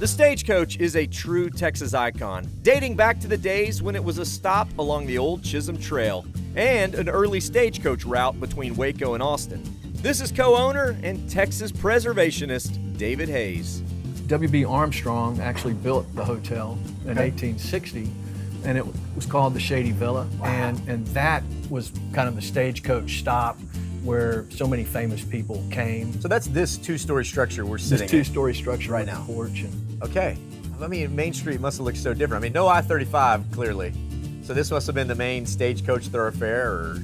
The Stagecoach is a true Texas icon, dating back to the days when it was a stop along the old Chisholm Trail and an early stagecoach route between Waco and Austin. This is co-owner and Texas preservationist David Hayes. W.B. Armstrong actually built the hotel in 1860, and it was called the Shady Villa. Wow. And that was kind of the stagecoach stop where so many famous people came. So that's this two-story structure we're sitting in. This two-story structure right with now. a porch. And Okay. I mean, Main Street must have looked so different. I mean, no I-35, clearly. So this must have been the main stagecoach thoroughfare, or,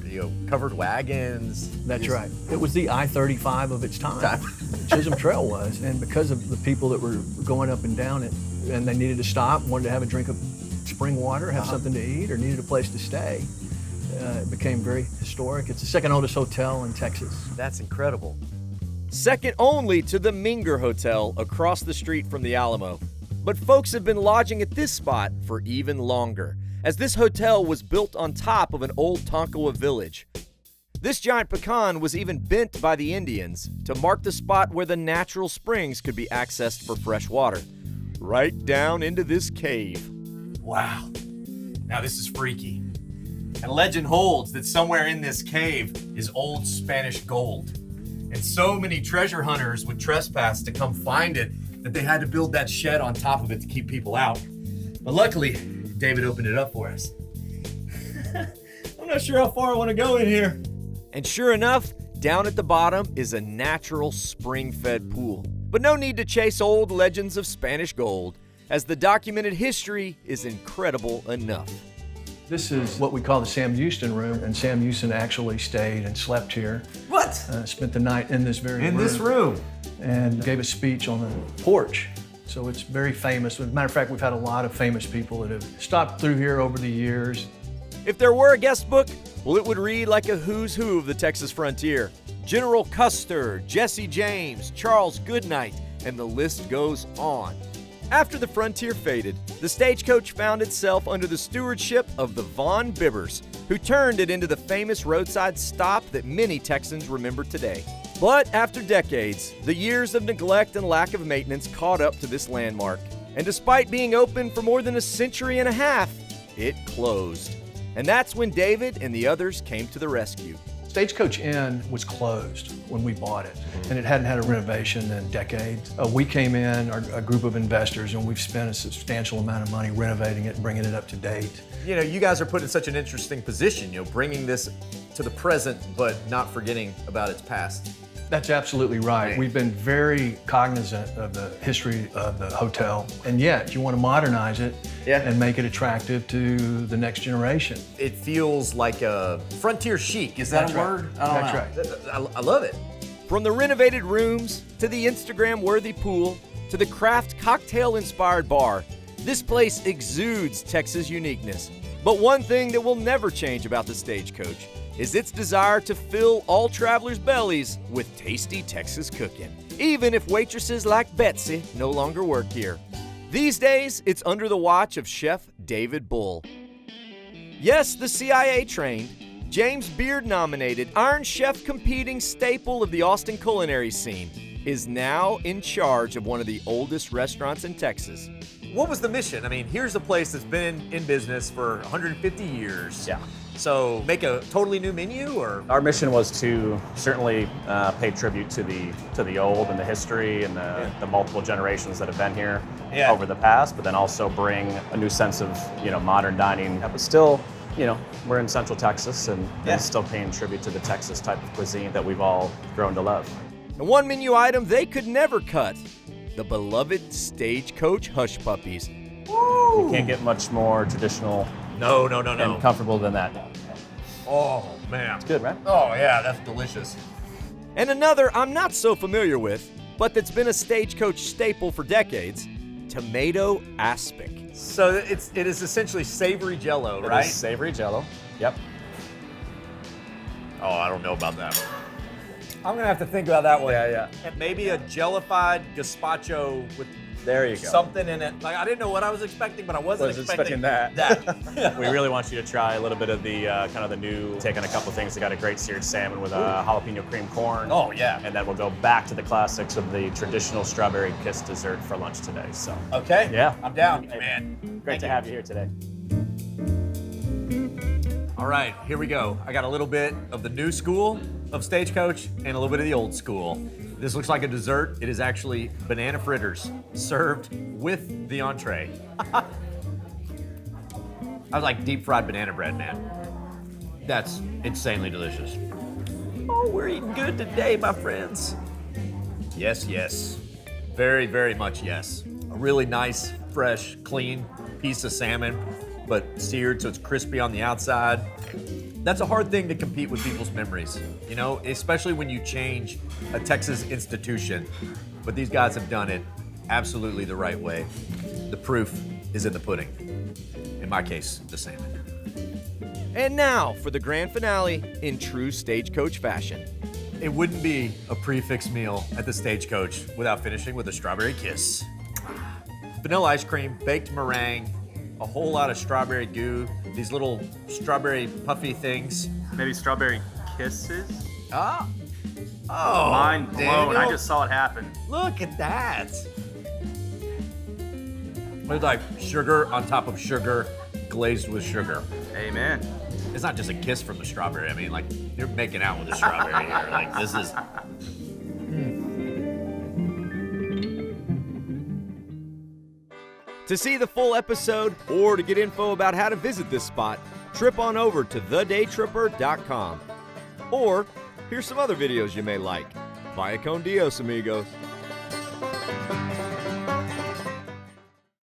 covered wagons. that's right. It was the I-35 of its time. Chisholm Trail was, and because of the people that were going up and down it, and they needed to stop, wanted to have a drink of spring water, have something to eat, or needed a place to stay, it became very historic. It's the second oldest hotel in Texas. That's incredible. Second only to the Minger Hotel across the street from the Alamo. But folks have been lodging at this spot for even longer, as this hotel was built on top of an old Tonkawa village. This giant pecan was even bent by the Indians to mark the spot where the natural springs could be accessed for fresh water, right down into this cave. Wow. Now this is freaky. And legend holds that somewhere in this cave is old Spanish gold. And so many treasure hunters would trespass to come find it that they had to build that shed on top of it to keep people out. But luckily, David opened it up for us. I'm not sure how far I want to go in here. And sure enough, down at the bottom is a natural spring-fed pool. But no need to chase old legends of Spanish gold, as the documented history is incredible enough. This is what we call the Sam Houston room, and Sam Houston actually stayed and slept here. What? Spent the night in this very room. In this room? And gave a speech on the porch. So it's very famous. As a matter of fact, we've had a lot of famous people that have stopped through here over the years. If there were a guest book, well, it would read like a who's who of the Texas frontier. General Custer, Jesse James, Charles Goodnight, and the list goes on. After the frontier faded, the Stagecoach found itself under the stewardship of the Von Bibbers, who turned it into the famous roadside stop that many Texans remember today. But after decades, the years of neglect and lack of maintenance caught up to this landmark. And despite being open for more than a century and a half, it closed. And that's when David and the others came to the rescue. Stagecoach Inn was closed when we bought it, and it hadn't had a renovation in decades. We came in, a group of investors, and we've spent a substantial amount of money renovating it and bringing it up to date. You guys are put in such an interesting position, bringing this to the present, but not forgetting about its past. That's absolutely right. We've been very cognizant of the history of the hotel, and yet you want to modernize it and make it attractive to the next generation. It feels like a frontier chic. Is that a word? That's right. I love it. From the renovated rooms to the Instagram-worthy pool to the craft cocktail-inspired bar, this place exudes Texas uniqueness. But one thing that will never change about the Stagecoach is its desire to fill all travelers' bellies with tasty Texas cooking, even if waitresses like Betsy no longer work here. These days, it's under the watch of Chef David Bull. Yes, the CIA-trained, James Beard-nominated, Iron Chef competing staple of the Austin culinary scene, is now in charge of one of the oldest restaurants in Texas. What was the mission? I mean, here's a place that's been in business for 150 years. Yeah. So make a totally new menu, or? Our mission was to certainly pay tribute to the old and the history and the multiple generations that have been here over the past, but then also bring a new sense of modern dining. But still, we're in Central Texas and still paying tribute to the Texas type of cuisine that we've all grown to love. And one menu item they could never cut: the beloved Stagecoach hush puppies. Woo! You can't get much more traditional. No. And comfortable than that. Oh, man. It's good, right? Oh, yeah, that's delicious. And another I'm not so familiar with, but that's been a Stagecoach staple for decades: tomato aspic. So it is essentially savory Jell-O, right? It is savory Jell-O. Yep. Oh, I don't know about that. I'm gonna have to think about that one. Yeah. And maybe a jellified gazpacho with There you go. Something in it. Like, I didn't know what I was expecting, but I wasn't expecting that. We really want you to try a little bit of the kind of the new, taking a couple things. We got a great seared salmon with a jalapeno cream corn. Oh, yeah. And then we'll go back to the classics of the traditional strawberry kiss dessert for lunch today. So. Okay. Yeah. I'm down, man. Great to have you here today. All right, here we go. I got a little bit of the new school of Stagecoach and a little bit of the old school. This looks like a dessert. It is actually banana fritters served with the entree. I was like deep fried banana bread, man. That's insanely delicious. Oh, we're eating good today, my friends. Yes, yes. Very, very much yes. A really nice, fresh, clean piece of salmon, but seared so it's crispy on the outside. That's a hard thing to compete with people's memories, you know, especially when you change a Texas institution. But these guys have done it absolutely the right way. The proof is in the pudding. In my case, the salmon. And now for the grand finale in true Stagecoach fashion. It wouldn't be a prefix meal at the Stagecoach without finishing with a strawberry kiss. Vanilla ice cream, baked meringue, a whole lot of strawberry goo, these little strawberry puffy things. Maybe strawberry kisses? Ah. Oh, Mind blown. Daniel. I just saw it happen. Look at that. It's like sugar on top of sugar, glazed with sugar. Amen. It's not just a kiss from the strawberry. I mean, like, you're making out with the strawberry here. Like, this is... To see the full episode or to get info about how to visit this spot, trip on over to thedaytripper.com. Or here's some other videos you may like. Vaya con Dios, amigos.